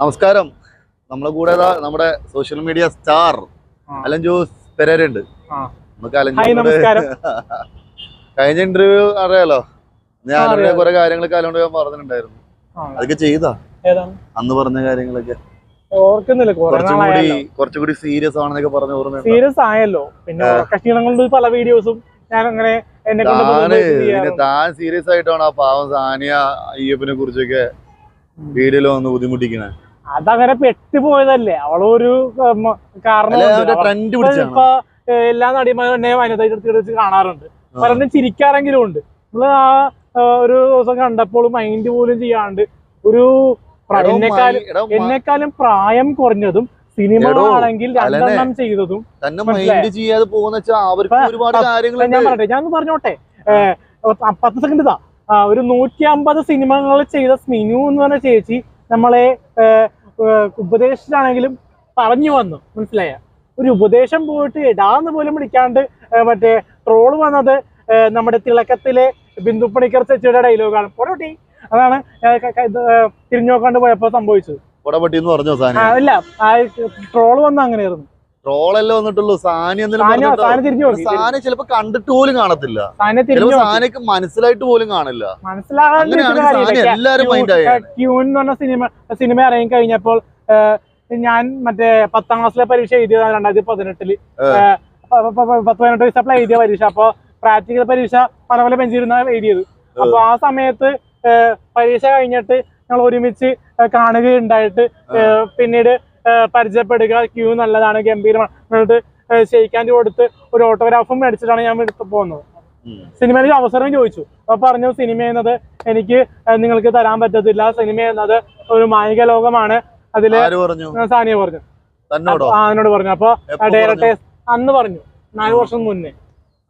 നമസ്കാരം. നമ്മളെ കൂടെ നമ്മുടെ social media star Alan Jose Pereira ഉണ്ട്. നമുക്ക് കഴിഞ്ഞ ഇന്റർവ്യൂ അറിയാലോ, ഞാൻ കുറെ കാര്യങ്ങളൊക്കെ അലോണ്ട് ഞാൻ പറഞ്ഞിട്ടുണ്ടായിരുന്നു. അതൊക്കെ ചെയ്താ അന്ന് പറഞ്ഞ കാര്യങ്ങളൊക്കെ കുറച്ചുകൂടി സീരിയസ് ആണെന്നൊക്കെ പറഞ്ഞ ഓർമ്മ. സീരിയസ് ആയല്ലോ, പിന്നെ കൊണ്ട് പല വീഡിയോസും ഞാൻ അങ്ങനെ താൻ സീരിയസ് ആയിട്ടാണ് ആ പാവം സാനിയ അയ്യപ്പനെ കുറിച്ചൊക്കെ വീഡിയോയിൽ വന്ന് ബുദ്ധിമുട്ടിക്കണേ. അതങ്ങനെ പെട്ടുപോയതല്ലേ, അവളൊരു കാരണം ഇപ്പൊ എല്ലാ നടിമാരെ വനിതയെടുത്ത് കാണാറുണ്ട്, പലരും ചിരിക്കാറെങ്കിലും ഉണ്ട്. നമ്മള് ആ ഒരു ദിവസം കണ്ടപ്പോൾ മൈൻഡ് പോലും ചെയ്യാണ്ട് ഒരു എന്നെക്കാളും പ്രായം കുറഞ്ഞതും സിനിമകളാണെങ്കിൽ രണ്ടെണ്ണം ചെയ്തതും ഞാൻ പറഞ്ഞോട്ടെ, 10 സെക്കൻഡ് ഇതാ. ഒരു 150 സിനിമകൾ ചെയ്ത സ്മിനു എന്ന് പറഞ്ഞ ചേച്ചി നമ്മളെ ഉപദേശിച്ചാണെങ്കിലും പറഞ്ഞു വന്നു, മനസ്സിലായ? ഒരു ഉപദേശം പോയിട്ട് ഇടാന്ന് പോലും വിളിക്കാണ്ട് മറ്റേ ട്രോള് വന്നത് നമ്മുടെ തിളക്കത്തിലെ ബിന്ദു പണിക്കർ ചേച്ചിയുടെ ഡയലോഗാണ്, പൊടപൊട്ടി. അതാണ് തിരിഞ്ഞു നോക്കാണ്ട് പോയപ്പോ സംഭവിച്ചത്. ഇല്ല, ട്രോള് വന്ന അങ്ങനെയായിരുന്നു. ട്രോളല്ലേ വന്നിട്ടുള്ളൂ. സാനി ചിലപ്പോ കണ്ടിട്ട് പോലും കാണത്തില്ല, സാനക്ക് മനസ്സിലായിട്ട് പോലും കാണില്ല. ക്യൂൻ എന്ന് പറഞ്ഞ സിനിമ ഇറങ്ങി കഴിഞ്ഞപ്പോൾ ഞാൻ മറ്റേ 10ാം ക്ലാസ്സിലെ പരീക്ഷ എഴുതിയതാണ് 2018. 18 വയസ്സപ്പോൾ എഴുതിയ പരീക്ഷ. അപ്പൊ പ്രാക്ടിക്കൽ പരീക്ഷ പല ബെഞ്ചിരുന്ന എഴുതിയത്. അപ്പൊ ആ സമയത്ത് പരീക്ഷ കഴിഞ്ഞിട്ട് ഞങ്ങൾ ഒരുമിച്ച് കാണുകയുണ്ടായിട്ട് പിന്നീട് പരിചയപ്പെടുക, ക്യൂ നല്ലതാണ്, ഗംഭീരമാണ്, ഷെയ്ക്കാൻ്റെ കൊടുത്ത് ഒരു ഓട്ടോഗ്രാഫും മേടിച്ചിട്ടാണ് ഞാൻ എടുത്ത് പോകുന്നത്. സിനിമയിൽ അവസരം ചോദിച്ചു, അപ്പൊ പറഞ്ഞു സിനിമ എന്നത് എനിക്ക് നിങ്ങൾക്ക് തരാൻ പറ്റത്തില്ല, സിനിമ എന്നത് ഒരു മായിക ലോകമാണ്. അതില് സാനിയ പറഞ്ഞു, എന്നോട് പറഞ്ഞു. അപ്പൊ ഡയറക്ടേഴ്സ് അന്ന് പറഞ്ഞു 4 വർഷം മുന്നേ,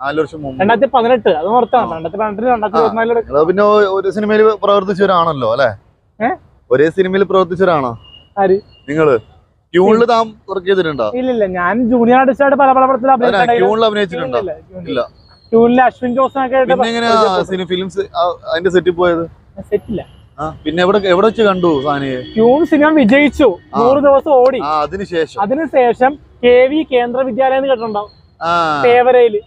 2018. അത് ഓർത്താണ്, 2018 പിന്നെ ഒരു സിനിമയിൽ പ്രവർത്തിച്ചവരാണല്ലോ അല്ലെ? ഒരേ സിനിമയിൽ പ്രവർത്തിച്ചവരാണോ നിങ്ങള്? ഇല്ല, ഞാൻ ജൂനിയർ ആർട്ടിസ്റ്റായിട്ട് പല പടത്തിൽ അഭിനയിച്ചിട്ടുണ്ടോ? അശ്വിൻ ജോസിനൊക്കെ സെറ്റില്ല. പിന്നെ എവിടെ വെച്ച് കണ്ടു സാനിയെ? ക്യൂൺ സിനിമ വിജയിച്ചു, 100 ദിവസം ഓടി. അതിനുശേഷം KV കേന്ദ്ര വിദ്യാലയം കേട്ടിട്ടുണ്ടാവും, തേവരയില്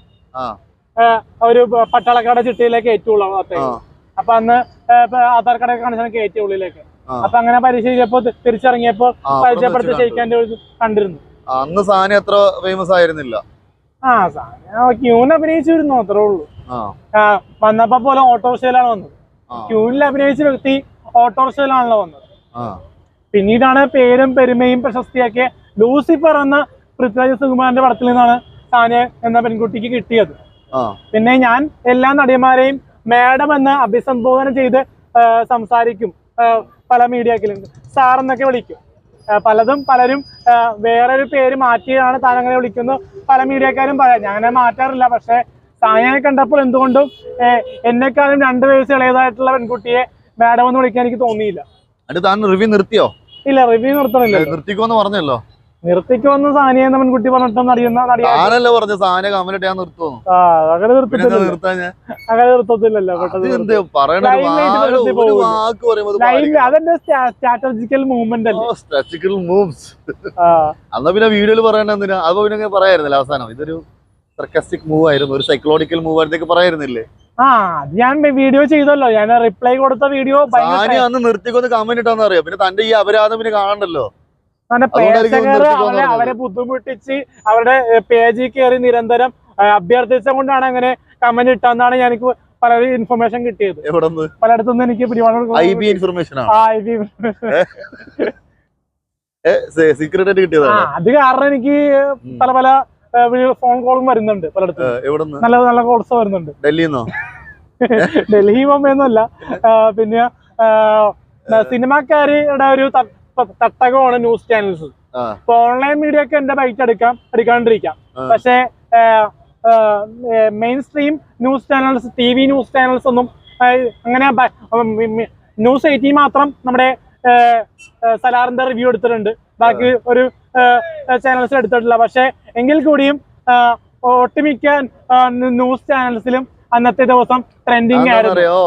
ഒരു പട്ടാളക്കാരുടെ ചിട്ടയിലേക്ക് കയറ്റുള്ളൂ. അപ്പൊ അന്ന് ആധാർ കാർഡൊക്കെ കാണിച്ചാൽ കയറ്റിയ ഉള്ളിലേക്ക്. അപ്പൊ അങ്ങനെ പരിശീലിച്ചപ്പോ തിരിച്ചിറങ്ങിയപ്പോ പരിചയപ്പെടുത്തി ഷെയ്ക്കാൻ കണ്ടിരുന്നു. അന്ന് സാനി അത്ര ഫേമസ് ആയിരുന്നില്ല. ക്യൂൻ അഭിനയിച്ചിരുന്നു, അത്രേ ഉള്ളൂ. വന്നപ്പോ പോലെ ഓട്ടോറിക്ഷയിലാണ് വന്നത്. ക്യൂനിൽ അഭിനയിച്ച വ്യക്തി ഓട്ടോറിക്ഷയിലാണല്ലോ വന്നത്. പിന്നീടാണ് പേരും പെരുമയും പ്രശസ്തിയൊക്കെ ലൂസിഫർ എന്ന പൃഥ്വിരാജ് സുകുമാരന്റെ പടത്തിൽ നിന്നാണ് സാനിയ എന്ന പെൺകുട്ടിക്ക് കിട്ടിയത്. പിന്നെ ഞാൻ എല്ലാ നടിമാരെയും മാഡം എന്ന് അഭിസംബോധന ചെയ്ത് സംസാരിക്കും. പല മീഡിയക്കിലും സാർ എന്നൊക്കെ വിളിക്കും. പലരും വേറൊരു പേര് മാറ്റിയാണ് താൻ അങ്ങനെ വിളിക്കുന്നത്. പല മീഡിയക്കാരും പറയാം, ഞാൻ അങ്ങനെ മാറ്റാറില്ല. പക്ഷെ സാനിയെ കണ്ടപ്പോൾ എന്തുകൊണ്ടും എന്നെക്കാളും 2 വയസ്സ് ഇളയതായിട്ടുള്ള പെൺകുട്ടിയെ മാഡം എന്ന് വിളിക്കാൻ എനിക്ക് തോന്നിയില്ല. നിർത്തിയോ? ഇല്ല, റിവ്യൂ നിർത്തണില്ല. നിർത്തിക്കോന്ന് പറഞ്ഞല്ലോ. നിർത്തിക്കോന്ന് സാനിയ എന്ന പെൺകുട്ടി പറഞ്ഞിട്ടൊന്നും അറിയുന്ന അങ്ങനെ നിർത്തത്തില്ലല്ലോ. അതെന്റെ സ്ട്രാറ്റജിക്കൽ മൂവ്മെന്റ് അല്ല. പിന്നെ വീഡിയോയിൽ പറയാനെന്തിനാ? അത് പിന്നെ പറയായിരുന്നില്ല അവസാനം ഇതൊരു സർക്കാസ്റ്റിക് മൂവ് ആയിരുന്നു, ഒരു സൈക്കോളജിക്കൽ മൂവ് ആയിരുന്നൊക്കെ പറയായിരുന്നില്ലേ? ഞാൻ വീഡിയോ ചെയ്തല്ലോ, ഞാൻ റിപ്ലൈ കൊടുത്ത വീഡിയോ. അന്ന് നിർത്തിക്കൊന്ന് കമന്റ് ഇട്ടാന്ന് അറിയാം. പിന്നെ തന്റെ ഈ അപരാധം പിന്നെ കാണണ്ടല്ലോ. അവരെ ബുദ്ധിമുട്ടിച്ച് അവരുടെ പേജിൽ കയറി നിരന്തരം അഭ്യർത്ഥിച്ച കൊണ്ടാണ് അങ്ങനെ കമന്റ് ഇട്ടെന്നാണ് എനിക്ക് പല ഇൻഫർമേഷൻ കിട്ടിയത്. പലയിടത്തുനിന്ന് എനിക്ക് അത് കാരണം എനിക്ക് പല ഫോൺ കോളും വരുന്നുണ്ട് പലയിടത്തും. നല്ല കോൾസ് വരുന്നുണ്ട്. ഡൽഹി ബോംബെയൊന്നുമല്ല, പിന്നെ സിനിമാക്കാരുടെ ഒരു തട്ടകമാണ് ന്യൂസ് ചാനൽസ്. ഇപ്പൊ ഓൺലൈൻ മീഡിയ ഒക്കെ എന്റെ ബൈറ്റ് എടുക്കാണ്ടിരിക്കാം. പക്ഷെ main stream news channels, TV news channels ഒന്നും അങ്ങനെ ന്യൂസ് 18 മാത്രം നമ്മുടെ സലാറിന്റെ റിവ്യൂ എടുത്തിട്ടുണ്ട്, ബാക്കി ഒരു ചാനൽസ് എടുത്തിട്ടില്ല. പക്ഷെ എങ്കിൽ കൂടിയും ഒട്ടുമിക്ക ന്യൂസ് ചാനൽസിലും അന്നത്തെ ദിവസം ട്രെൻഡിങ് ആയിരുന്നു.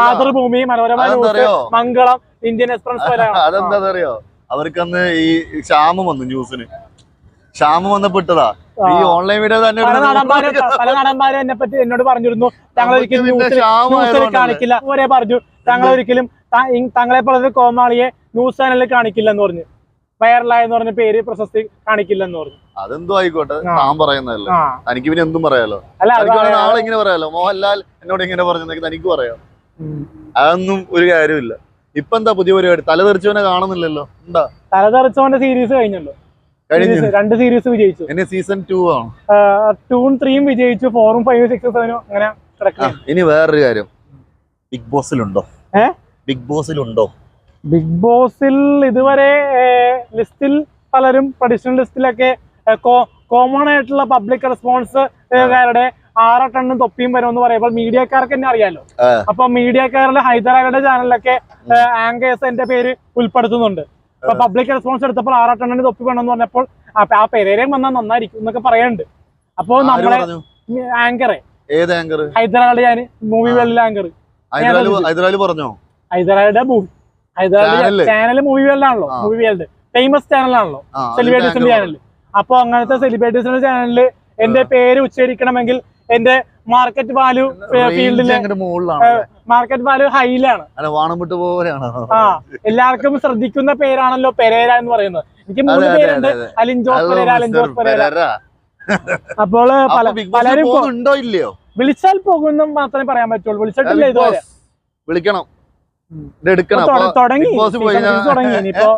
മാതൃഭൂമി, മനോരമ ന്യൂസ്, മംഗളം, ഇന്ത്യൻ എക്സ്പ്രസ് പോലെ അതെന്താ അറിയോ, അവർക്കന്ന് ഈ ക്ഷാമം വന്നു, ന്യൂസിന് ക്ഷാമം വന്നപ്പെട്ടതാ. ഈ ഓൺലൈൻ വീഡിയോ തന്നെ പല നടന്മാരും എന്നെ പറ്റി എന്നോട് പറഞ്ഞിരുന്നു, ഞങ്ങൾ ഒരിക്കലും ന്യൂസിൽ കാണിക്കില്ല. ഒരേ പറഞ്ഞു, ഞങ്ങൾ ഒരിക്കലും തങ്ങളെ പോലെ കോമാളിയെ ന്യൂസ് ചാനലിൽ കാണിക്കില്ല എന്ന് പറഞ്ഞു. വൈറലായെന്ന് പറഞ്ഞ പേര് പ്രശസ്തി കാണിക്കില്ലെന്ന് പറഞ്ഞു. അതെന്തോ ആയിക്കോട്ടെ, ഞാൻ പറയുന്നതല്ലേ, എനിക്ക് പിന്നെ എന്തും പറയാലോ. നാളെ ഇങ്ങനെ പറയാലോ, മോഹൻലാൽ എന്നോട് ഇങ്ങനെ പറഞ്ഞെന്നൊക്കെ തനിക്ക് പറയാം. അതൊന്നും ഒരു കാര്യമില്ല. ഇപ്പൊ എന്താ പുതിയ പരിപാടി? തലതെറിച്ചവനെ കാണുന്നില്ലല്ലോ. എന്താ തലതെറിച്ചവന്റെ സീരീസ് കഴിഞ്ഞല്ലോ, 2 സീരീസ് വിജയിച്ചു. സീസൺ 2 ആണ്. 2ഉം 3ഉം വിജയിച്ചു, 4ഉം 5ഉം 6ഉം 7ഉം അങ്ങനെ. ഇനി വേറൊരു കാര്യം, ബിഗ് ബോസിലുണ്ടോ? ബിഗ് ബോസിൽ ഇതുവരെ ലിസ്റ്റിൽ പലരും ട്രഡീഷണൽ ലിസ്റ്റിലൊക്കെ കോമൺ ആയിട്ടുള്ള പബ്ലിക് റെസ്പോൺസുകാരുടെ 6 ടണ്ണും തൊപ്പിയും വരുമെന്ന് പറയുമ്പോൾ മീഡിയക്കാർക്ക് തന്നെ അറിയാലോ. അപ്പൊ മീഡിയക്കാരുടെ ഹൈദരാബാദ് ചാനലിലൊക്കെ ആങ്കേഴ്സ് എന്റെ പേര് ഉൾപ്പെടുത്തുന്നുണ്ട്. അപ്പൊ പബ്ലിക് റെസ്പോൺസ് എടുത്തപ്പോൾ 6 ടണ്ണിന് തൊപ്പി വേണമെന്ന് പറഞ്ഞപ്പോൾ ആ പെരേരയും വന്നാൽ നന്നായിരിക്കും എന്നൊക്കെ പറയുന്നുണ്ട്. അപ്പൊ നമ്മളെ ആങ്കറെ ഹൈദരാബാദ് മൂവി വേൾഡിലെ ആങ്കർ ഹൈദരാബാദ് ചാനൽ മൂവി വേൾഡാണല്ലോ, മൂവി വേൾഡ് ഫേമസ് ചാനലാണല്ലോ, സെലിബ്രിറ്റീസിന്റെ ചാനൽ. അപ്പൊ അങ്ങനത്തെ സെലിബ്രിറ്റീസിന്റെ ചാനലില് എന്റെ പേര് ഉച്ചരിക്കണമെങ്കിൽ എന്റെ മാർക്കറ്റ് വാല്യൂ ഫീൽഡില് മാർക്കറ്റ് വാല്യൂ ഹൈയിലാണ്. എല്ലാവർക്കും ശ്രദ്ധിക്കുന്ന പേരാണല്ലോ പെരേര എന്ന് പറയുന്നത്. എനിക്ക് 3 പേരുണ്ട്, അലിൻജോസ് പെരേര. അപ്പോൾ പലരും വിളിച്ചാൽ പോകുമെന്നും മാത്രമേ പറയാൻ പറ്റുള്ളൂ. വിളിച്ചിട്ടില്ല ഇതുവരെ. വിളിക്കണം, തുടങ്ങി. ഇനിയിപ്പോ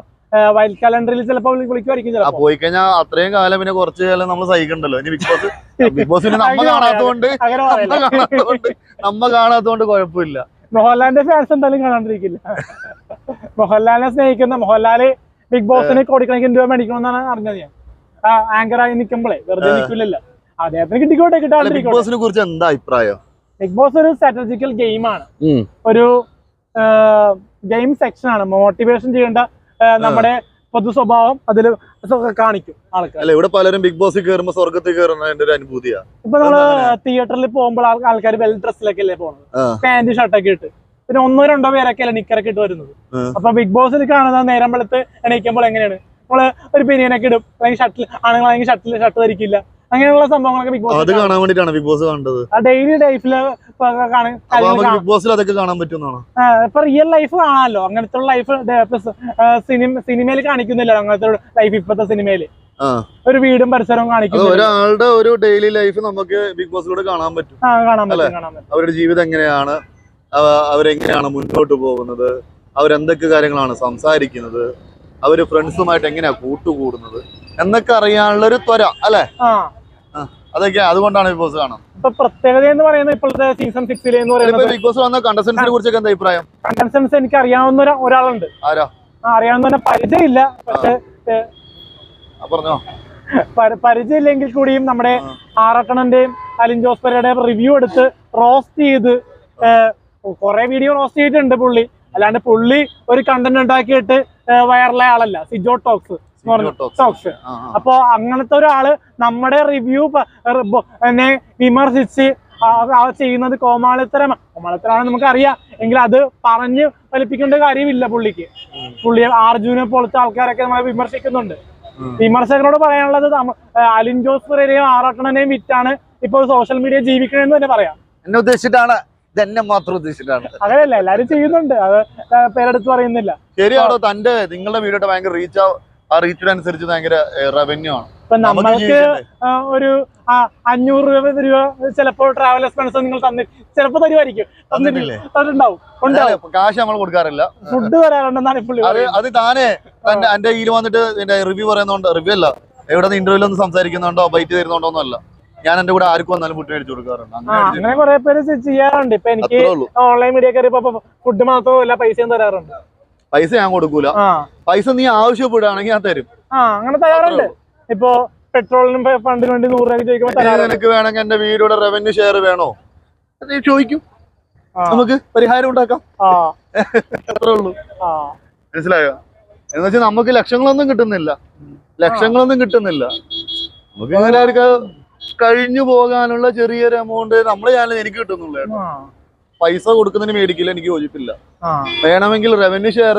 വൈൽഡ് കലണ്ടറിൽ ചിലപ്പോ വിളിക്കുമായിരിക്കും. പോയി കഴിഞ്ഞാൽ അത്രയും കാലം പിന്നെ കുറച്ച് കാലം നമ്മൾ സഹിക്കണ്ടല്ലോ. ഇനി ബിഗ് ബോസിന് നമ്മ കാണാത്തോണ്ട് കുഴപ്പമില്ല. മോഹൻലാലിന്റെ ഫാൻസ് എന്തായാലും കാണാണ്ടിരിക്കില്ല. മോഹൻലാലിനെ സ്നേഹിക്കുന്ന മോഹൻലാല് ബിഗ് ബോസിന് കോടിക്കണക്കിന് രൂപ മേടിക്കണമെന്നാണ് അറിഞ്ഞത് ഞാൻ. ആങ്കറായി നിൽക്കുമ്പോഴേ വെറുതെ നിൽക്കില്ലല്ലോ, അദ്ദേഹത്തിന് കിട്ടിക്കോട്ടെ, കിട്ടാണ്ടിരിക്കും. ബിഗ് ബോസിനെ കുറിച്ച് എന്താ അഭിപ്രായം? ബിഗ് ബോസ് ഒരു സ്ട്രാറ്റജിക്കൽ ഗെയിമാണ്, ഒരു ഗെയിം സെക്ഷൻ ആണ്. മോട്ടിവേഷൻ ചെയ്യേണ്ട നമ്മുടെ പൊതു സ്വഭാവം അതിൽ കാണിക്കും ആൾക്കാർ. ഇവിടെ പലരും ബിഗ് ബോസിൽ കയറുമ്പോ സ്വർഗത്തിൽ കയറുന്ന എന്റെ ഒരു അനുഭൂതിയാണ്. ഇപ്പൊ നമ്മള് തിയേറ്ററിൽ പോകുമ്പോൾ ആൾക്കാർ വെൽ ഡ്രസ്സിലൊക്കെ അല്ലേ പോകുന്നത്, പാന്റ് ഷർട്ടൊക്കെ ഇട്ട്. പിന്നെ 1-2 പേരൊക്കെ അല്ലേ നിക്കറൊക്കെ ഇട്ട് വരുന്നത്. അപ്പൊ ബിഗ് ബോസിൽ കാണുന്ന നേരം വെളുത്ത് എണീക്കുമ്പോൾ എങ്ങനെയാണ്, നമ്മള് ഒരു ബനിയനൊക്കെ ഇടും, അല്ലെങ്കിൽ ഷർട്ടിൽ ആണുങ്ങളാണെങ്കിൽ ഷർട്ട് ധരിക്കില്ല, അങ്ങനെയുള്ള സംഭവങ്ങളൊക്കെ ബിഗ് ബോസ് കാണാൻ വേണ്ടിട്ടാണ് ബിഗ് ബോസ് കണ്ടത്. ഡെയിലി ലൈഫില് ബിഗ് ബോസിൽ അതൊക്കെ കാണാൻ പറ്റുന്നതാണ്. ഇപ്പൊ റിയൽ ലൈഫ് കാണാമല്ലോ, അങ്ങനത്തെ ലൈഫ് സിനിമയിൽ കാണിക്കുന്നില്ല. അങ്ങനത്തെ ലൈഫ് ഇപ്പത്തെ സിനിമയില് ഒരു വീടും പരിസരവും കാണിക്കുന്നു. ഒരാളുടെ ഒരു ഡെയിലി ലൈഫ് നമുക്ക് ബിഗ് ബോസിലൂടെ കാണാൻ പറ്റും. അവരുടെ ജീവിതം എങ്ങനെയാണ്, അവരെങ്ങനെയാണ് മുന്നോട്ട് പോകുന്നത്, അവരെന്തൊക്കെ കാര്യങ്ങളാണ് സംസാരിക്കുന്നത്, അവര് ഫ്രണ്ട്സുമായിട്ട് എങ്ങനെയാ കൂട്ടുകൂടുന്നത് എന്നൊക്കെ അറിയാനുള്ള ഒരു ത്വര അല്ലെ. അതൊക്കെ അതുകൊണ്ടാണ് ബിഗ് ബോസ് കാണാം. ഇപ്പൊ പ്രത്യേകത എന്ന് പറയുന്നത് ഇപ്പോഴത്തെ സീസൺ 6 എന്ന് പറയുന്നത് ബിഗ് ബോസ് വന്ന കണ്ടസ്റ്റൻസിനെ കുറിച്ചൊക്കെ എന്താ അഭിപ്രായം? കണ്ടസ്റ്റൻസ് എനിക്ക് അറിയാവുന്ന ഒരാളുണ്ട്. ആരാ? അറിയാവുന്ന പരിചയമില്ല, പക്ഷെ പറഞ്ഞോ, പരിചയമില്ലെങ്കിൽ കൂടിയും നമ്മുടെ ആറാട്ടണന്റെയും അലിൻ ജോസ് പെരേരയുടെയും റിവ്യൂ എടുത്ത് റോസ്റ്റ് ചെയ്ത് കുറെ വീഡിയോ റോസ്റ്റ് ചെയ്തിട്ടുണ്ട് പുള്ളി. അല്ലാണ്ട് പുള്ളി ഒരു കണ്ടന്റ് ഉണ്ടാക്കിയിട്ട് വൈറലായ ആളല്ല. Sijo talks talks. അപ്പൊ അങ്ങനത്തെ ഒരാള് നമ്മുടെ റിവ്യൂ വിമർശിച്ച് ചെയ്യുന്നത് കോമാളിത്തരാണെന്ന് നമുക്ക് അറിയാം. എങ്കിൽ അത് പറഞ്ഞ് ഫലിപ്പിക്കേണ്ട കാര്യമില്ല പുള്ളിക്ക്. പുള്ളി അർജുനെ പോലത്തെ ആൾക്കാരൊക്കെ നമ്മളെ വിമർശിക്കുന്നുണ്ട്. വിമർശകരോട് പറയാനുള്ളത് അലിൻ ജോസ് പെരേരയും ആറാട്ടണനെയും വിറ്റാണ് ഇപ്പോൾ സോഷ്യൽ മീഡിയ ജീവിക്കണമെന്ന് തന്നെ പറയാം. എന്നെ ഉദ്ദേശിച്ചിട്ടാണ്, ഇതെന്നെ മാത്രം ഉദ്ദേശിച്ചിട്ടാണ്. അങ്ങനെയല്ല, എല്ലാരും ചെയ്യുന്നുണ്ട്, അത് പേരെടുത്ത് പറയുന്നില്ല. ശരിയാണോ? നിങ്ങളുടെ വീഡിയോ ഭയങ്കര റീച്ചിനനുസരിച്ച് ഭയങ്കര റവന്യൂ ആണ്. ഇപ്പൊ നമ്മൾക്ക് ഒരു 500 രൂപ ചിലപ്പോൾ ട്രാവൽ എക്സ്പെൻസ് നിങ്ങൾ ചിലപ്പോ തരുമായിരിക്കും, തന്നിട്ടുണ്ടാവും. കാശ് നമ്മൾ കൊടുക്കാറില്ല, ഫുഡ് വരാറുണ്ടെന്നാണ് ഇപ്പോൾ. അത് താനേ എന്റെ കയ്യിൽ വന്നിട്ട് റിവ്യൂ പറയുന്നോണ്ട്, റിവ്യൂ അല്ല, എവിടെ ഇന്റർവ്യൂല് ഒന്ന് സംസാരിക്കുന്നുണ്ടോ ബൈറ്റ് തരുന്നുണ്ടോ ഒന്നല്ല. ഞാൻ എന്റെ കൂടെ ആർക്കും വന്നാലും ഫുഡ് മേടിച്ചു കൊടുക്കാറുണ്ട്. അങ്ങനെ കുറെ പേര് ചെയ്യാറുണ്ട്. ഇപ്പൊ എനിക്ക് ഓൺലൈൻ മീഡിയ കയറിയപ്പോ ഫുഡ് മാത്രമല്ല പൈസയും തരാറുണ്ട്. പൈസ ഞാൻ കൊടുക്കൂല, പൈസ നീ ആവശ്യപ്പെടുകയാണെങ്കിൽ ഞാൻ തരും. അങ്ങനെ തരാറുണ്ട്. ഇപ്പൊ പെട്രോളിനും ഫണ്ടിന് വേണ്ടി 100 രൂപ ചോദിക്കുമ്പോൾ നിനക്ക് വേണമെങ്കിൽ എന്റെ വീഡിയോയുടെ റവന്യൂ ഷെയർ വേണോ നീ ചോദിക്കും, നമുക്ക് പരിഹാരം ഉണ്ടാക്കാം. അത്രേ ഉള്ളൂ. മനസ്സിലായോ? എന്ന് വെച്ചാൽ നമുക്ക് ലക്ഷങ്ങളൊന്നും കിട്ടുന്നില്ല. നമുക്ക് ഇങ്ങനെ കഴിഞ്ഞു പോകാനുള്ള ചെറിയൊരു എമൗണ്ട് നമ്മളെ ചാനൽ എനിക്ക് കിട്ടുന്നുള്ളൂ. പൈസ കൊടുക്കുന്നതിന് മേടിക്കില്ല, എനിക്ക് യോജിപ്പില്ല. വേണമെങ്കിൽ റവന്യൂ ഷെയർ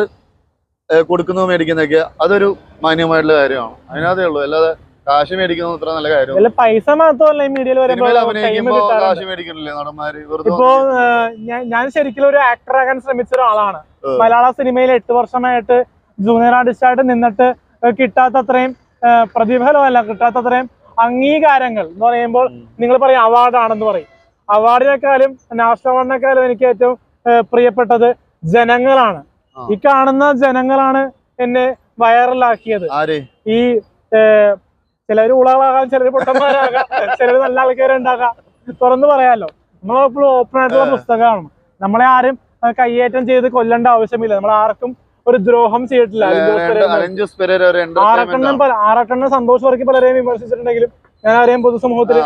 കൊടുക്കുന്നത് മേടിക്കുന്നതൊക്കെ അതൊരു മാന്യമായിട്ടുള്ള കാര്യമാണ്. അതിനകത്തേ ഉള്ളൂ. അല്ലാതെ കാശ് മേടിക്കുന്നത് അത്ര നല്ല കാര്യം. പൈസ മാത്രമല്ല ഈ മീഡിയയിൽ അഭിനയിക്കുമ്പോ കാശ് മേടിക്കണില്ലേ നടന്മാര്? ഇപ്പോ ഞാൻ ശരിക്കും ഒരു ആക്ടർ ആകാൻ ശ്രമിച്ച ഒരാളാണ്. മലയാള സിനിമയിൽ 8 വർഷമായിട്ട് ജൂനിയർ ആർട്ടിസ്റ്റായിട്ട് നിന്നിട്ട് കിട്ടാത്തത്രയും പ്രതിഫലമല്ല, കിട്ടാത്തത്രയും അംഗീകാരങ്ങൾ എന്ന് പറയുമ്പോൾ നിങ്ങൾ പറയും അവാർഡാണെന്ന് പറയും. അവാർഡിനേക്കാളും നാഷണൽ അവാർഡിനേക്കാളും എനിക്ക് ഏറ്റവും പ്രിയപ്പെട്ടത് ജനങ്ങളാണ്. ഈ കാണുന്ന ജനങ്ങളാണ് എന്നെ വൈറലാക്കിയത്. ഈ ചിലര് ഉളകളാകാം, ചിലര് പൊട്ടന്മാരാകാം, ചിലര് നല്ല ആൾക്കാരുണ്ടാകാം, തുറന്നു പറയാലോ. നമ്മളെപ്പോഴും ഓപ്പൺ ആയിട്ടുള്ള പുസ്തകമാണ്. നമ്മളെ ആരും കയ്യേറ്റം ചെയ്ത് കൊല്ലേണ്ട ആവശ്യമില്ല. നമ്മൾ ആർക്കും ഒരു ദ്രോഹം ചെയ്തിട്ടില്ല. ആറട്ടെണ്ണം സന്തോഷം വരയ്ക്ക് പലരെയും വിമർശിച്ചിട്ടുണ്ടെങ്കിലും ഞാൻ ആരെയും പൊതുസമൂഹത്തിൽ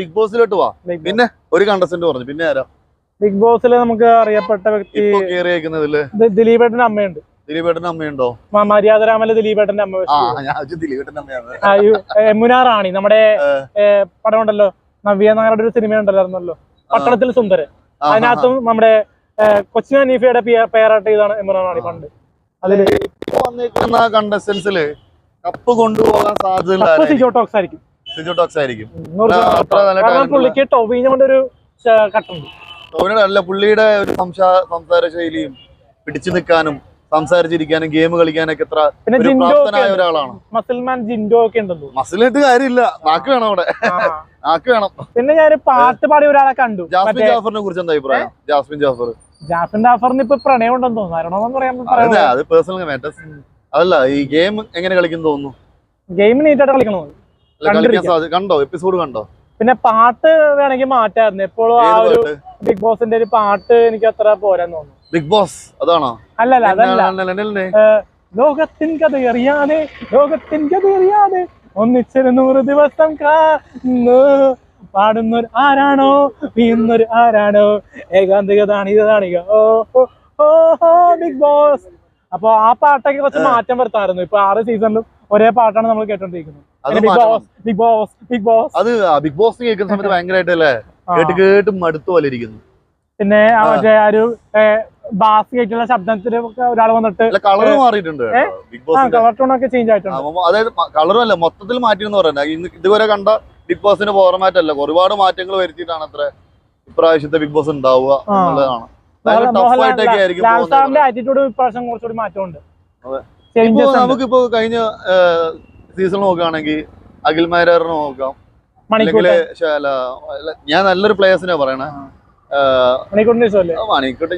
ബിഗ് ബോസിലോട്ട് വാ. പിന്നെ ഒരു കണ്ടസ്റ്റന്റ് പറഞ്ഞു, പിന്നെ ആരാ ബിഗ് ബോസിൽ നമുക്ക് അറിയപ്പെട്ട വ്യക്തി? ദിലീപേട്ടന്റെ അമ്മയുണ്ട്. ദിലീപേട്ടന്റെ അമ്മയുണ്ടോ? മര്യാദരാമല് ദിലീപേട്ടന്റെ അമ്മ. യമുന റാണി, നമ്മുടെ പടം ഉണ്ടല്ലോ, നവ്യ നായരുടെ ഒരു സിനിമ ഉണ്ടല്ലോ, പട്ടണത്തിൽ സുന്ദരൻ. അതിനകത്തും നമ്മുടെ കൊച്ചിൻ ഹനീഫയുടെ പേരായിട്ട് ഇതാണ് യമുന റാണി പണ്ട്. അതില് കണ്ടസ്റ്റൻസില് കപ്പ് കൊണ്ടുപോകാൻ സാധ്യത സിജോ ടോക്സ് ആയിരിക്കും. കാരണം പുള്ളിക്ക് ടോവിനെ കൊണ്ടൊരു കട്ടുണ്ട്. ടോവിനോടല്ല, പുള്ളിയുടെ ഒരു സംസാര ശൈലിയും പിടിച്ചു നിൽക്കാനും സംസാരിച്ചിരിക്കാനും ഗെയിം കളിക്കാനൊക്കെ എത്ര പ്രാപ്തനായ ഒരാളാണ്. മസിൽമാൻ ജിൻഡോ ഒക്കെ ഉണ്ടല്ലോ. മസിലിട്ട് കാര്യമില്ല, നാക്ക് വേണം അവിടെ, നാക്ക് വേണം. പിന്നെ ഞാൻ പാട്ട് പാടിയ ഒരാളെ കണ്ടു. ജാസ്മിൻ ജാഫറിനെ കുറിച്ച് എന്താ അഭിപ്രായം? ജാസ്മിൻ ജാഫറിന് ഇപ്പൊ പ്രണയം ഉണ്ടെന്ന് തോന്നുന്നു. അത് പേഴ്സണൽ മാറ്റേഴ്സ്. അതല്ല, ഈ ഗെയിം എങ്ങനെ കളിക്കുന്നു തോന്നുന്നു? ഗെയിം നീറ്റായിട്ട് കളിക്കണോ? കണ്ടോ? എപ്പിസോഡ് കണ്ടോ? പിന്നെ പാട്ട് വേണമെങ്കിൽ മാറ്റായിരുന്നു. എപ്പോഴും ആ ഒരു ബിഗ് ബോസിന്റെ ഒരു പാട്ട് എനിക്ക് അത്ര പോരാന്ന് തോന്നുന്നു. ബിഗ് ബോസ് അതാണോ? അല്ലല്ല, അതല്ല. ലോകത്തിൻ കഥയറിയാതെ ഒന്നിച്ചൊരു 100 ദിവസം പാടുന്നൊരു ആരാണോ, വീഴുന്നൊരു ആരാണോ, ഏകാന്തികതാണിക ബിഗ് ബോസ്. അപ്പൊ ആ പാട്ടൊക്കെ കുറച്ച് മാറ്റം വരുത്താറുന്നു. ഇപ്പൊ 6 സീസണിലും ഒരേ പാട്ടാണ് നമ്മൾ കേട്ടോണ്ടിരിക്കുന്നത്. ബിഗ് ബോസ് കേൾക്കുന്ന സമയത്ത് ഭയങ്കരമായിട്ടല്ലേ കേട്ട് മടുത്തു പോലെ ഇരിക്കുന്നു. പിന്നെ മറ്റേ ഒരു ബാസ് കേട്ടുള്ള ശബ്ദത്തിന് ഒരാൾ വന്നിട്ട് കളർ മാറിയിട്ടുണ്ട്. കളർ ടോണൊക്കെ ചേഞ്ച് ആയിട്ടുണ്ട്. അതായത് കളറും അല്ല, മൊത്തത്തിൽ മാറ്റിയെന്ന് പറയുന്നത്. ഇതുവരെ കണ്ട ബിഗ് ബോസിന്റെ ഫോർമാറ്റ് അല്ല, ഒരുപാട് മാറ്റങ്ങൾ വരുത്തിയിട്ടാണ് അത്ര ഇപ്രാവശ്യത്തെ ബിഗ് ബോസ് ഉണ്ടാവുക എന്നുള്ളതാണ്. നമുക്കിപ്പോ കഴിഞ്ഞ സീസൺ നോക്കുകയാണെങ്കിൽ അഖിൽമാരാറിനെ നോക്കാം, അല്ലെങ്കിൽ ഞാൻ നല്ലൊരു പ്ലേയേഴ്സിനെ പറയണേ. മണിക്കൂട്ട്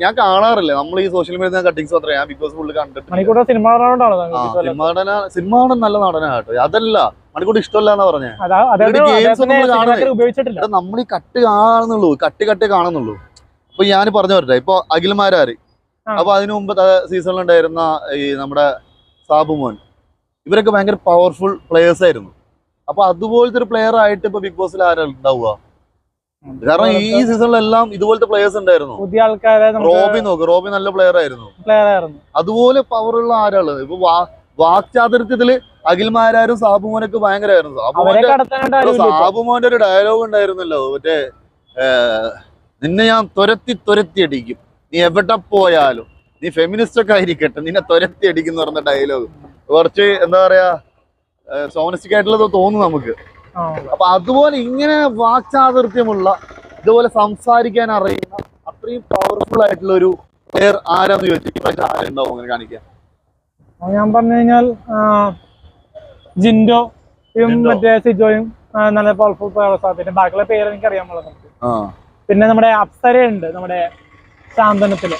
ഞാൻ കാണാറില്ല. നമ്മൾ ഈ സോഷ്യൽ മീഡിയ കട്ടിങ്സ് മാത്രമേ ഞാൻ ബിഗ് ബോസ് ഫുള്ള് കണ്ടിട്ടുണ്ട്. സിനിമ നടൻ നല്ല നടനാട്ടോ. അതല്ല, മണിക്കൂട്ട് ഇഷ്ടമല്ല എന്നാ പറഞ്ഞേ. ഗെയിംസ് ഒന്നും കാണുന്നില്ല. നമ്മൾ ഈ കട്ട് കാണുന്നുള്ളൂ, കട്ട് കാണുന്നുള്ളൂ. അപ്പൊ ഞാൻ പറഞ്ഞു വരട്ടെ, ഇപ്പൊ അഖിൽമാരാര്, അപ്പൊ അതിനു മുമ്പ് സീസണിലുണ്ടായിരുന്ന ഈ നമ്മുടെ സാബുമോൻ, ഇവരൊക്കെ ഭയങ്കര പവർഫുൾ പ്ലേയേഴ്സ് ആയിരുന്നു. അപ്പൊ അതുപോലത്തെ ഒരു പ്ലെയർ ആയിട്ട് ഇപ്പൊ ബിഗ് ബോസിൽ ആരാ ഉണ്ടാവുക? കാരണം ഈ സീസണിലെല്ലാം ഇതുപോലത്തെ പ്ലേയേഴ്സ് ഉണ്ടായിരുന്നു. പുതിയ ആൾക്കാരെ റോബി നോക്ക്, റോബി നല്ല പ്ലെയർ ആയിരുന്നു. അതുപോലെ പവറുള്ള ആരാള് ഇപ്പൊ വാക്ചാതുര്യത്തില് അഖിൽമാരാരും സാബുമോനൊക്കെ ഭയങ്കരമായിരുന്നു. സാബുമോന്റെ ഒരു ഡയലോഗ് ഉണ്ടായിരുന്നല്ലോ, മറ്റേ നിന്നെ ഞാൻ തുരത്തി അടിക്കും, നീ എവിടെ പോയാലും, നീ ഫെമിനിസ്റ്റ് ഒക്കെ ആയിരിക്കട്ടെ, നിന്നെ തുരത്തി അടിക്കും എന്ന് പറഞ്ഞ ഡയലോഗ് കുറച്ച് എന്താ പറയാ സോണിസ്റ്റിക് ആയിട്ടുള്ളത് തോന്നുന്നു നമുക്ക്. അപ്പൊ അതുപോലെ ഇങ്ങനെ വാക്ചാതുര്യമുള്ള, ഇതുപോലെ സംസാരിക്കാൻ അറിയുന്ന അത്രയും പവർഫുൾ ആയിട്ടുള്ള ഒരു പ്ലെയർ ആരാന്ന് ചോദിച്ചാൽ ആരുണ്ടാവും അങ്ങനെ കാണിക്കാൻ? ഞാൻ പറഞ്ഞു കഴിഞ്ഞാൽ ജിൻഡോയും മറ്റേ സിജോയും നല്ല പവർഫുൾ പ്ലെയേഴ്സാണ്. പിന്നെ ബാക്കിയുള്ള പേര് എനിക്ക് അറിയാൻ പാടില്ല. പിന്നെ നമ്മുടെ അപ്സരയുണ്ട്, നമ്മുടെ ശാന്തനത്തില്,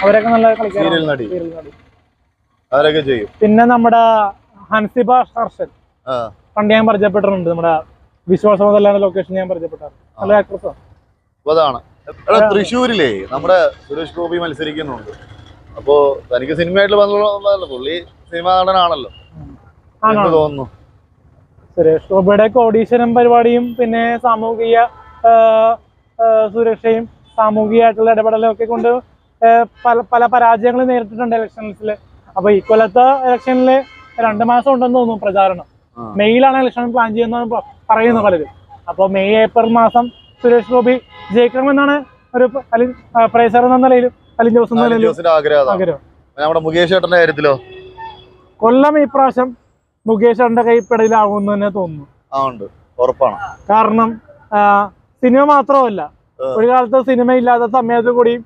അവരൊക്കെ നല്ല കളിക്കാരാണ്. പിന്നെ നമ്മുടെ ഹൻസിബ ഹർഷൻ പണ്ട് ഞാൻ പരിചയപ്പെട്ടിട്ടുണ്ട്. നമ്മുടെ വിശ്വാസമല്ലാത്ത ലൊക്കേഷൻ ഞാൻ പരിചയപ്പെട്ടായിരുന്നു. നല്ല ആക്ട്രസാണ്. അതാണ് തൃശ്ശൂരിലേ നമ്മുടെ സുരേഷ് ഗോപി മത്സരിക്കുന്നുണ്ട്. അപ്പോ തനിക്ക് സിനിമയായിട്ട് പുള്ളി സിനിമ നടനാണല്ലോ തോന്നുന്നു. സുരേഷ് ഗോപിയുടെ കോടീശ്വരം പരിപാടിയും പിന്നെ സാമൂഹിക സുരക്ഷയും സാമൂഹികമായിട്ടുള്ള ഇടപെടലും ഒക്കെ കൊണ്ട് പല പരാജയങ്ങളും നേരിട്ടിട്ടുണ്ട് ഇലക്ഷൻസിൽ. അപ്പൊ ഈ കൊല്ലത്തെ ഇലക്ഷനിൽ 2 മാസം ഉണ്ടെന്ന് തോന്നുന്നു പ്രചാരണം. മെയ്യിലാണ് ഇലക്ഷൻ പ്ലാൻ ചെയ്യുന്നത് പറയുന്നു പലരും. അപ്പൊ മെയ് ഏപ്രിൽ മാസം സുരേഷ് ഗോപി ജയിക്കണമെന്നാണ് ഒരു പ്രേസർ എന്ന നിലയിലും അലിൻ ജോസ് എന്ന നിലയിലും ആഗ്രഹം. നമ്മുടെ മുകേഷ് ചേട്ടന്റെ കാര്യത്തിലോ? കൊല്ലം ഈ പ്രാവശ്യം മുകേഷ് ചേട്ടന്റെ കൈപ്പിടയിലാകുമെന്ന് തന്നെ തോന്നുന്നു. ഉറപ്പാണ്. കാരണം സിനിമ മാത്രമല്ല, ഒരു കാലത്ത് സിനിമ ഇല്ലാത്ത സമയത്ത് കൂടിയും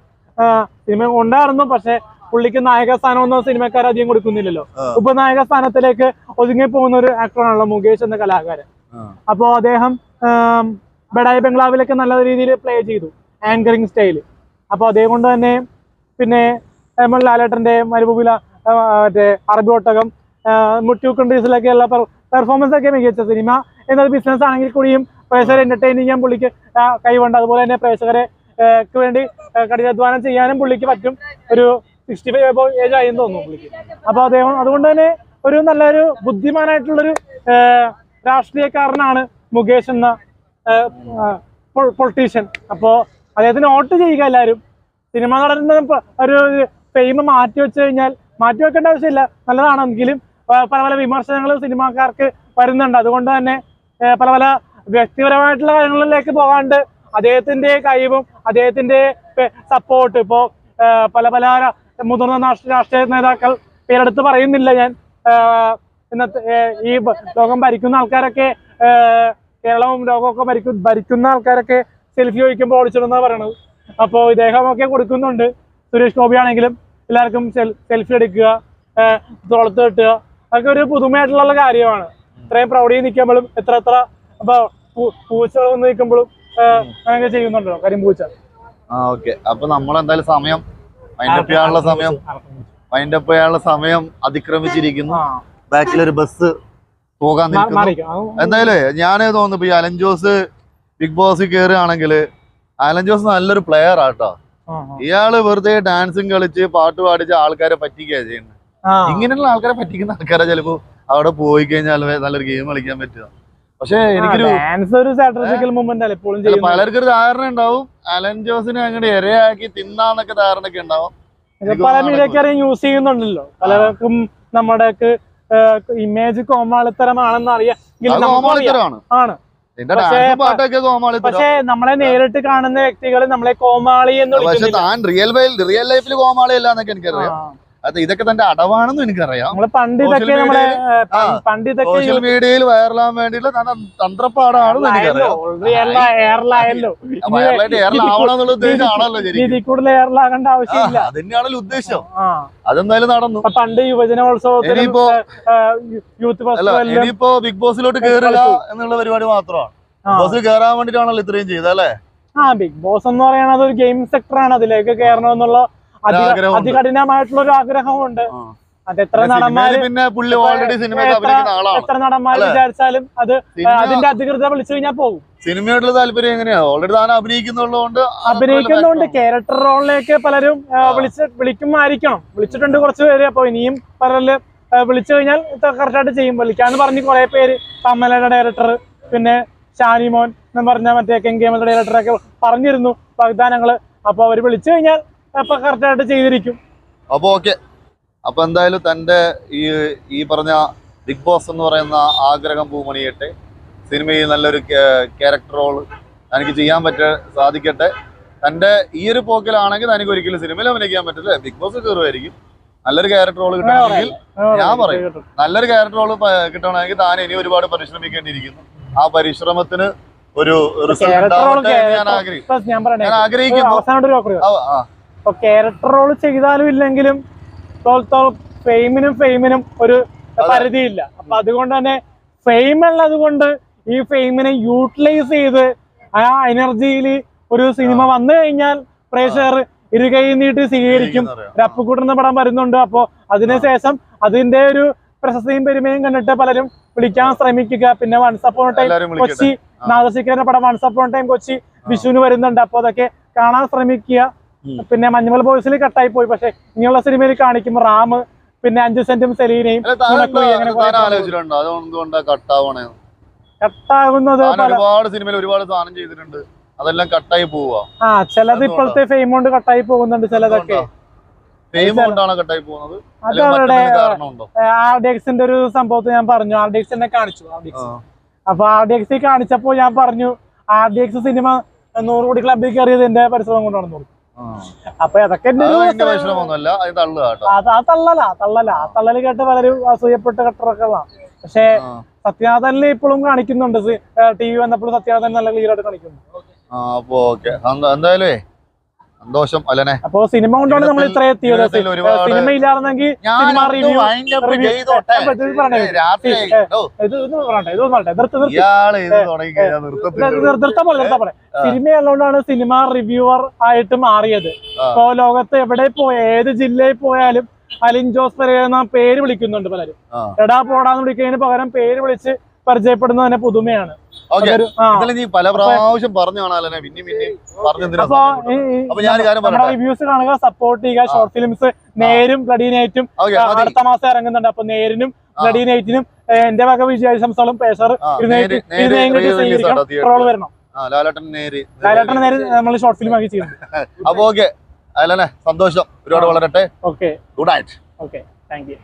സിനിമ ഉണ്ടായിരുന്നു. പക്ഷെ പുള്ളിക്ക് നായക സ്ഥാനമൊന്നും സിനിമക്കാർ അധികം കൊടുക്കുന്നില്ലല്ലോ. ഉപനായക സ്ഥാനത്തിലേക്ക് ഒതുങ്ങി പോകുന്ന ഒരു ആക്ടറാണല്ലോ മുകേഷ് എന്ന കലാകാരൻ. അപ്പോ അദ്ദേഹം ബഡായി ബംഗ്ലാവിലൊക്കെ നല്ല രീതിയിൽ പ്ലേ ചെയ്തു ആങ്കറിങ് സ്റ്റൈല്. അപ്പൊ അതേ കൊണ്ട് തന്നെ പിന്നെ ലാലേട്ടന്റെ മരുഭൂമില മറ്റേ അറബി ഒട്ടകം മുറ്റു കൺട്രീസിലൊക്കെയുള്ള പെർഫോമൻസ് ഒക്കെ മികച്ച. സിനിമ എന്നത് ബിസിനസ് ആണെങ്കിൽ കൂടിയും പ്രേക്ഷകരെ എന്റർടൈൻ ചെയ്യാൻ പുള്ളിക്ക് കൈവുണ്ട്. അതുപോലെ തന്നെ പ്രേക്ഷകരെ വേണ്ടി കഠിനാധ്വാനം ചെയ്യാനും പുള്ളിക്ക് പറ്റും. ഒരു 65 ഏജ് ആയെന്ന് തോന്നുന്നു പുള്ളിക്ക്. അപ്പൊ അദ്ദേഹം അതുകൊണ്ട് തന്നെ ഒരു നല്ലൊരു ബുദ്ധിമാനായിട്ടുള്ളൊരു രാഷ്ട്രീയക്കാരനാണ് മുകേഷ് എന്ന പൊളിറ്റീഷ്യൻ. അപ്പോ അദ്ദേഹത്തിന് വോട്ട് ചെയ്യുക എല്ലാവരും. സിനിമ നടന്ന ഒരു ഫെയിം മാറ്റി വെച്ച് കഴിഞ്ഞാൽ മാറ്റി വെക്കേണ്ട ആവശ്യമില്ല, നല്ലതാണെങ്കിലും പല പല വിമർശനങ്ങൾ സിനിമാക്കാർക്ക് വരുന്നുണ്ട്. അതുകൊണ്ട് തന്നെ പല പല വ്യക്തിപരമായിട്ടുള്ള കാര്യങ്ങളിലേക്ക് പോകാണ്ട് അദ്ദേഹത്തിന്റെ കഴിവും അദ്ദേഹത്തിന്റെ സപ്പോർട്ട് ഇപ്പോ പല പല മുതിർന്ന രാഷ്ട്രീയ നേതാക്കൾ പേരെടുത്ത് പറയുന്നില്ല ഞാൻ. ഇന്നത്തെ ഈ ലോകം ഭരിക്കുന്ന ആൾക്കാരൊക്കെ കേരളവും ലോകമൊക്കെ ഭരിക്കുന്ന ആൾക്കാരൊക്കെ സെൽഫി ചോദിക്കുമ്പോൾ ഓടിച്ചിടുന്ന പറയണത്. അപ്പോ ഇദ്ദേഹമൊക്കെ കൊടുക്കുന്നുണ്ട്. സുരേഷ് ഗോപി ആണെങ്കിലും എല്ലാവർക്കും സെൽഫി എടുക്കുക, തോളത്ത് കെട്ടുക, അതൊക്കെ ഒരു പുതുമയായിട്ടുള്ള കാര്യമാണ്. ഇത്രയും പ്രൗഢിയിൽ നിൽക്കുമ്പോഴും എത്ര പൂച്ചകൾ വന്ന് നിൽക്കുമ്പോഴും അങ്ങനെ ചെയ്യുന്നുണ്ടോ കരിമ്പൂച്ച. അപ്പൊ നമ്മളെന്തായാലും സമയം വൈൻഡപ്പ് ചെയ്യാനുള്ള സമയം അതിക്രമിച്ചിരിക്കുന്നു. ബാക്കിലൊരു ബസ് പോകാൻ എന്തായാലും ഞാൻ തോന്നുന്നു ഇപ്പൊ ഈ അലൻ ജോസ് ബിഗ് ബോസ് കയറുകയാണെങ്കിൽ അലൻ ജോസ് നല്ലൊരു പ്ലെയർ ആട്ടോ. ഇയാള് വെറുതെ ഡാൻസും കളിച്ച് പാട്ട് പാടിച്ച് ആൾക്കാരെ പറ്റിക്കുക ചെയ്യുന്നത്. ഇങ്ങനെയുള്ള ആൾക്കാരെ പറ്റിക്കുന്ന ആൾക്കാരെ ചിലപ്പോ അവിടെ പോയി കഴിഞ്ഞാൽ നല്ലൊരു ഗെയിം കളിക്കാൻ പറ്റുക. പക്ഷെ എനിക്കൊരു പലർക്കൊരു ധാരണ ഉണ്ടാവും അലൻ ജോസിനെ അങ്ങനെ ഇരയാക്കി തിന്നാന്നൊക്കെ ധാരണയൊക്കെ ഉണ്ടാവും. പല മീഡിയക്കാരെയും യൂസ് ചെയ്യുന്നുണ്ടല്ലോ. പലർക്കും നമ്മുടെ ഇമേജ് കോമാളിത്തരമാണെന്ന് അറിയാം. ആണ്. പക്ഷെ നമ്മളെ നേരിട്ട് കാണുന്ന വ്യക്തികൾ നമ്മളെ കോമാളി എന്ന് വിളിക്കുന്നു. റിയൽ ലൈഫിൽ കോമാളി അല്ല എന്നൊക്കെ എനിക്കറിയാം. അത് ഇതൊക്കെ തന്റെ അടവാണെന്ന് എനിക്കറിയാം. സോഷ്യൽ മീഡിയയിൽ വൈറലാൻ വേണ്ടിയുള്ള തന്ത്രപ്പാടാണെന്ന് എനിക്കറിയാം. അതന്നെയാണല്ലോ ഉദ്ദേശം. അതെന്തായാലും നടന്നു. പണ്ട് യുവജനോത്സവത്തിന് ഇനിയിപ്പോ ബിഗ് ബോസിലോട്ട് കയറുക എന്നുള്ള പരിപാടി മാത്രമാണ്. ബോസിൽ കയറാൻ വേണ്ടിട്ടാണല്ലോ ഇത്രയും ചെയ്തല്ലേ. ബിഗ് ബോസ് എന്ന് പറയുന്നത് ഒരു ഗെയിം സെക്ടറാണ്. അതിലേക്ക് കയറണമെന്നുള്ള അതികഠിനമായിട്ടുള്ള ഒരു ആഗ്രഹമുണ്ട്. അതെത്ര നടന്മാര് വിചാരിച്ചാലും അത് അതിന്റെ അധികൃതർ വിളിച്ചു കഴിഞ്ഞാൽ പോകും. സിനിമയോടുള്ള താല്പര്യം എങ്ങനെയാ? ഓൾറെഡി താൻ അഭിനയിക്കുന്നുണ്ട്. ക്യാരക്ടർ റോളിലേക്ക് പലരും വിളിക്കുമായിരിക്കണം. വിളിച്ചിട്ടുണ്ട് കുറച്ച് പേര്. അപ്പൊ ഇനിയും പലരും വിളിച്ചു കഴിഞ്ഞാൽ കറക്റ്റായിട്ട് ചെയ്യും. വിളിക്കാന്ന് പറഞ്ഞ് കുറെ പേര്, കമലയുടെ ഡയറക്ടർ, പിന്നെ ഷാനിമോൻ എന്ന് പറഞ്ഞ മറ്റേ കെങ്കേമയുടെ ഡയറക്ടറൊക്കെ പറഞ്ഞിരുന്നു വാഗ്ദാനങ്ങള്. അപ്പൊ അവര് വിളിച്ചു കഴിഞ്ഞാൽ അപ്പൊ കറക്റ്റായിട്ട് ചെയ്തിരിക്കും. അപ്പൊ ഓക്കെ. അപ്പൊ എന്തായാലും തന്റെ ഈ പറഞ്ഞ ബിഗ് ബോസ് എന്ന് പറയുന്ന ആഗ്രഹം പൂമണിയട്ടെ. സിനിമയിൽ നല്ലൊരു ക്യാരക്ടർ റോൾ തനിക്ക് ചെയ്യാൻ സാധിക്കട്ടെ. തന്റെ ഈ ഒരു പോക്കിലാണെങ്കിൽ തനിക്ക് ഒരിക്കലും സിനിമയിൽ അഭിനയിക്കാൻ പറ്റില്ല. ബിഗ് ബോസ് കയറുമായിരിക്കും. നല്ലൊരു ക്യാരക്ടർ റോൾ കിട്ടണമെങ്കിൽ ഞാൻ പറയും, നല്ലൊരു ക്യാരക്ടർ റോൾ കിട്ടണമെങ്കിൽ താൻ ഇനി ഒരുപാട് പരിശ്രമിക്കേണ്ടിയിരിക്കുന്നു. ആ പരിശ്രമത്തിന് ഒരു റിസൾട്ട് ഞാൻ ആഗ്രഹിക്കുന്നു. ക്യാരക്ടർ റോൾ ചെയ്താലും ഇല്ലെങ്കിലും ഫെയിമിനും ഒരു പരിധിയില്ല. അപ്പൊ അതുകൊണ്ട് തന്നെ ഫെയിം ഉള്ളത് കൊണ്ട് ഈ ഫെയിമിനെ യൂട്ടിലൈസ് ചെയ്ത് ആ എനർജിയിൽ ഒരു സിനിമ വന്നു കഴിഞ്ഞാൽ പ്രേക്ഷകർ ഇരുകൈ നീട്ടി സ്വീകരിക്കും. രപ്പുകൂട്ടുന്ന പടം വരുന്നുണ്ട്. അപ്പോ അതിനുശേഷം അതിന്റെ ഒരു പ്രശസ്തിയും പെരുമയും കണ്ടിട്ട് പലരും വിളിക്കാൻ ശ്രമിക്കുക. പിന്നെ വൺസ് അപ്പോൺ ടൈം കൊച്ചി, നാദശിഖരന്റെ പടം വൺസ് അപ്പോൺ ടൈം കൊച്ചി വിഷുവിന് വരുന്നുണ്ട്. അപ്പൊ അതൊക്കെ കാണാൻ ശ്രമിക്കുക. പിന്നെ മഞ്ഞുമൽ ബോയ്സിൽ കട്ടായി പോയി. പക്ഷെ ഇനിയുള്ള സിനിമയിൽ കാണിക്കും റാം, പിന്നെ 5 സെന്റും സെലീനയും. കട്ടാകുന്നത് ഒരുപാട് സിനിമയിൽ ഒരുപാട് സാധനം ചെയ്തിട്ടുണ്ട്. അതെല്ലാം കട്ടായി പോവാ. ചിലത് ഇപ്പോഴത്തെ ഫെയിം കൊണ്ട് കട്ടായി പോകുന്നുണ്ട്. ചിലതൊക്കെ ഫെയിം കൊണ്ടാണോ കട്ടായി പോകുന്നത്? അത് അവരുടെ RDXന്റെ ഒരു സംഭവത്തിൽ ഞാൻ പറഞ്ഞു, RDX എന്നെ കാണിച്ചു. അപ്പൊ RDX കാണിച്ചപ്പോ ഞാൻ പറഞ്ഞു RDX സിനിമ 100 കോടി ക്ലബിൽ കയറിയത് എന്റെ പരിശ്രമം കൊണ്ടാണെന്ന് പറഞ്ഞു. അപ്പൊ അതൊക്കെ തള്ളല് കേട്ട് വളരെ അസൂയപ്പെട്ട കട്ടറൊക്കെയാണ്. പക്ഷെ സത്യാനന്ദനിൽ ഇപ്പോഴും കാണിക്കുന്നുണ്ട്, TV വന്നപ്പോഴും സത്യാനന്ദൻ നല്ല ക്ലിയർ ആയിട്ട് കാണിക്കുന്നുണ്ട്. എന്തായാലും സന്തോഷം അല്ലേ. അപ്പൊ സിനിമ കൊണ്ടാണ് നമ്മൾ ഇത്ര എത്തിയത്. സിനിമ ഇല്ലായിരുന്നെങ്കിൽ സിനിമയുള്ളതുകൊണ്ടാണ് സിനിമ റിവ്യൂവർ ആയിട്ട് മാറിയത്. ഇപ്പൊ ലോകത്ത് എവിടെ പോയ ഏത് ജില്ലയിൽ പോയാലും അലിൻ ജോസ് പെരേര എന്ന പേര് വിളിക്കുന്നുണ്ട് പലരും. എടാ പോടാന്ന് വിളിക്കുന്നതിന് പകരം പേര് വിളിച്ച് പരിചയപ്പെടുന്നത് തന്നെ പുതുമയാണ്. റിവ്യൂസ് കാണുക, സപ്പോർട്ട് ചെയ്യുക. ഷോർട്ട് ഫിലിംസ് നേരും ബ്ലഡി നൈറ്റും അടുത്ത മാസം ഇറങ്ങുന്നുണ്ട്. അപ്പൊ നേരിനും ബ്ലഡി നൈറ്റിനും എന്റെ വക വിജയാശംസകളും. പേസർ ട്രോൾ വരണം. ലാലേട്ടൻ നേര് നമ്മൾ ഷോർട്ട് ഫിലിം ആക്കി ചെയ്യുന്നു. അപ്പൊ ഓക്കെ സന്തോഷം, ഒരുപാട് വളരട്ടെ. Okay, good night. Okay, thank U.